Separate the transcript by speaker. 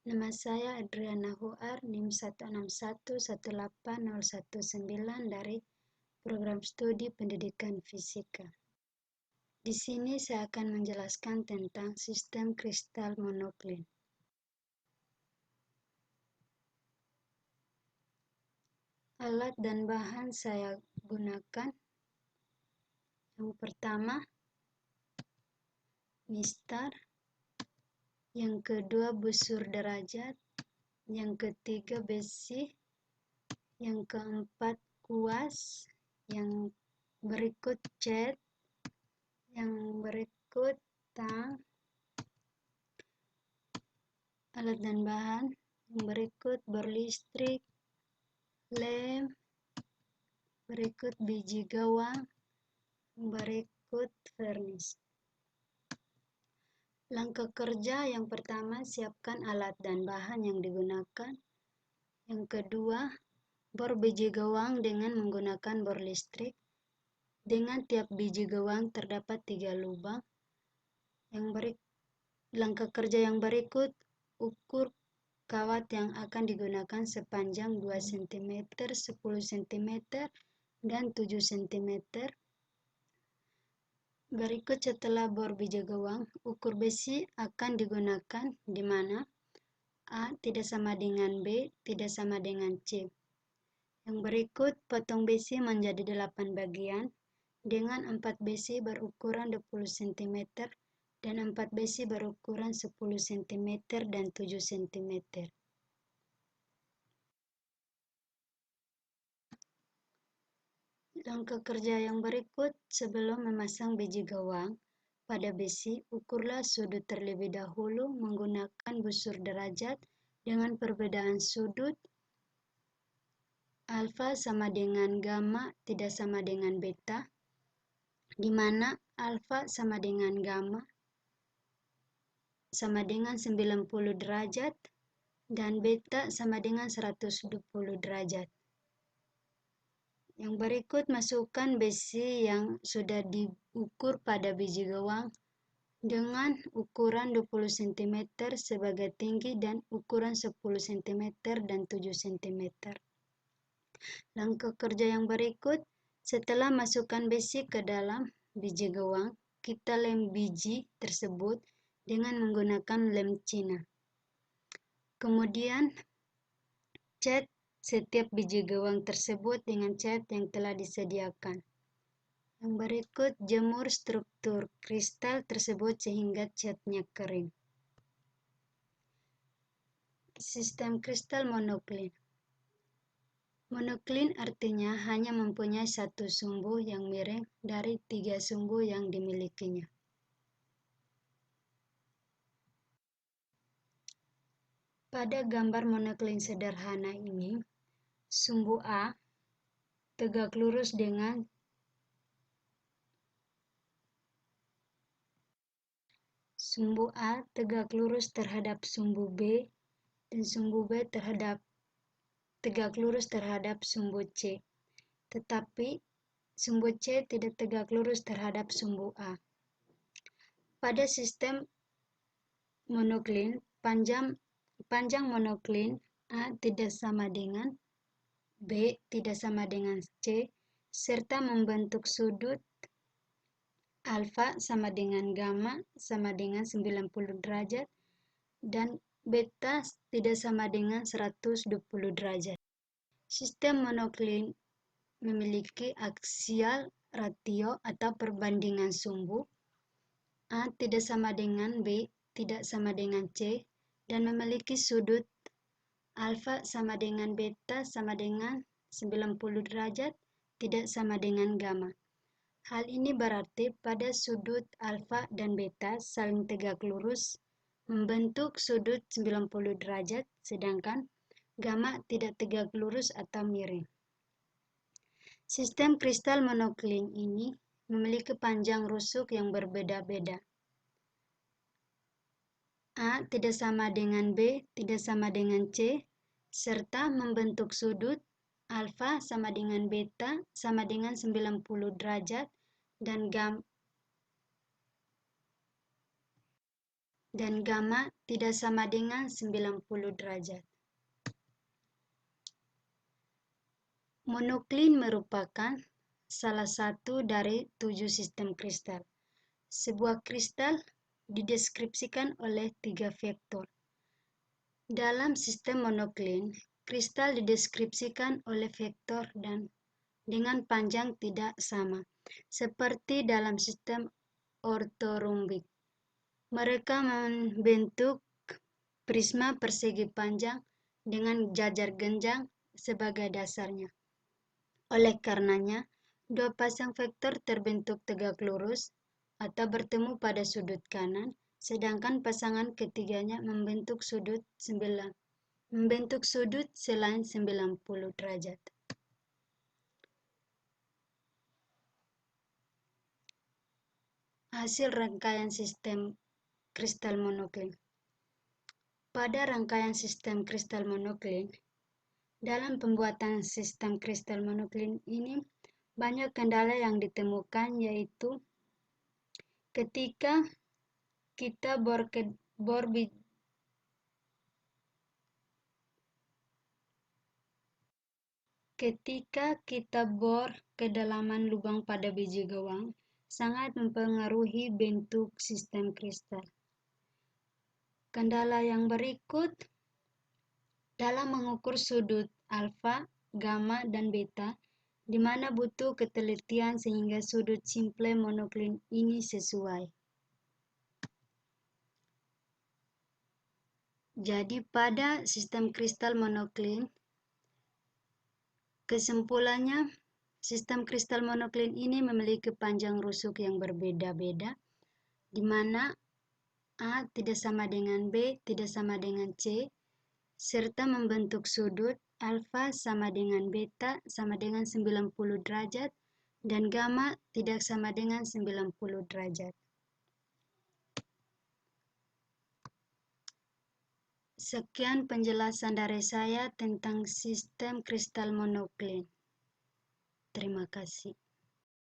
Speaker 1: Nama saya Adriana Huar, NIM 161180119 dari Program Studi Pendidikan Fisika. Di sini saya akan menjelaskan tentang sistem kristal monokline. Alat dan bahan saya gunakan. Yang pertama, mistar. Yang kedua, busur derajat. Yang ketiga, besi. Yang keempat, kuas. Yang berikut, cat. Yang berikut, tang. Alat dan bahan. Yang berikut, bor listrik, lem. Berikut, biji gawang. Berikut, vernis. Langkah kerja yang pertama, siapkan alat dan bahan yang digunakan. Yang kedua, bor biji gawang dengan menggunakan bor listrik. Dengan tiap biji gawang terdapat 3 lubang. Langkah kerja yang berikut, ukur kawat yang akan digunakan sepanjang 2 cm, 10 cm, dan 7 cm. Berikut setelah bor biji gawang, ukur besi akan digunakan di mana A tidak sama dengan B, tidak sama dengan C. Yang berikut, potong besi menjadi 8 bagian dengan 4 besi berukuran 20 cm dan 4 besi berukuran 10 cm dan 7 cm. Langkah kerja yang berikut, sebelum memasang biji gawang pada besi, ukurlah sudut terlebih dahulu menggunakan busur derajat dengan perbedaan sudut alfa sama dengan gamma tidak sama dengan beta, di mana alfa sama dengan gamma sama dengan 90 derajat dan beta sama dengan 120 derajat. Yang berikut, masukkan besi yang sudah diukur pada biji gawang dengan ukuran 20 cm sebagai tinggi dan ukuran 10 cm dan 7 cm. Langkah kerja yang berikut, setelah masukkan besi ke dalam biji gawang, kita lem biji tersebut dengan menggunakan lem Cina. Kemudian, cat setiap biji gawang tersebut dengan cat yang telah disediakan. Yang berikut, jemur struktur kristal tersebut sehingga catnya kering. Sistem kristal monokline. Monokline artinya hanya mempunyai satu sumbu yang miring dari 3 sumbu yang dimilikinya. Pada gambar monokline sederhana ini, sumbu A tegak lurus dengan terhadap sumbu B dan sumbu B tegak lurus terhadap sumbu C. Tetapi sumbu C tidak tegak lurus terhadap sumbu A. Pada sistem monokline, panjang monokline A tidak sama dengan B tidak sama dengan C, serta membentuk sudut alfa sama dengan gamma sama dengan 90 derajat dan beta tidak sama dengan 120 derajat. Sistem monokline memiliki aksial ratio atau perbandingan sumbu A tidak sama dengan B tidak sama dengan C dan memiliki sudut alfa sama dengan beta sama dengan 90 derajat tidak sama dengan gamma. Hal ini berarti pada sudut alfa dan beta saling tegak lurus membentuk sudut 90 derajat, sedangkan gamma tidak tegak lurus atau miring. Sistem kristal monokline ini memiliki panjang rusuk yang berbeda-beda. A tidak sama dengan B, tidak sama dengan C, serta membentuk sudut alfa sama dengan beta sama dengan 90 derajat dan dan gamma tidak sama dengan 90 derajat. Monoklin merupakan salah satu dari 7 sistem kristal. Sebuah kristal dideskripsikan oleh 3 vektor. Dalam sistem monoklin, kristal dideskripsikan oleh vektor dan dengan panjang tidak sama, seperti dalam sistem ortorombik. Mereka membentuk prisma persegi panjang dengan jajar genjang sebagai dasarnya. Oleh karenanya, dua pasang vektor terbentuk tegak lurus atau bertemu pada sudut kanan, sedangkan pasangan ketiganya membentuk sudut selain 90 derajat. Hasil rangkaian sistem kristal monoklin. Pada rangkaian sistem kristal monoklin, dalam pembuatan sistem kristal monoklin ini banyak kendala yang ditemukan, yaitu ketika kita bor kedalaman lubang pada biji gawang, sangat mempengaruhi bentuk sistem kristal. Kendala yang berikut dalam mengukur sudut alfa, gamma, dan beta, di mana butuh ketelitian sehingga sudut simple monoklin ini sesuai. Jadi pada sistem kristal monoklin, kesimpulannya, sistem kristal monoklin ini memiliki panjang rusuk yang berbeda-beda, di mana A tidak sama dengan B, tidak sama dengan C, serta membentuk sudut alfa sama dengan beta sama dengan 90 derajat, dan gamma tidak sama dengan 90 derajat. Sekian penjelasan dari saya tentang sistem kristal monoklin. Terima kasih.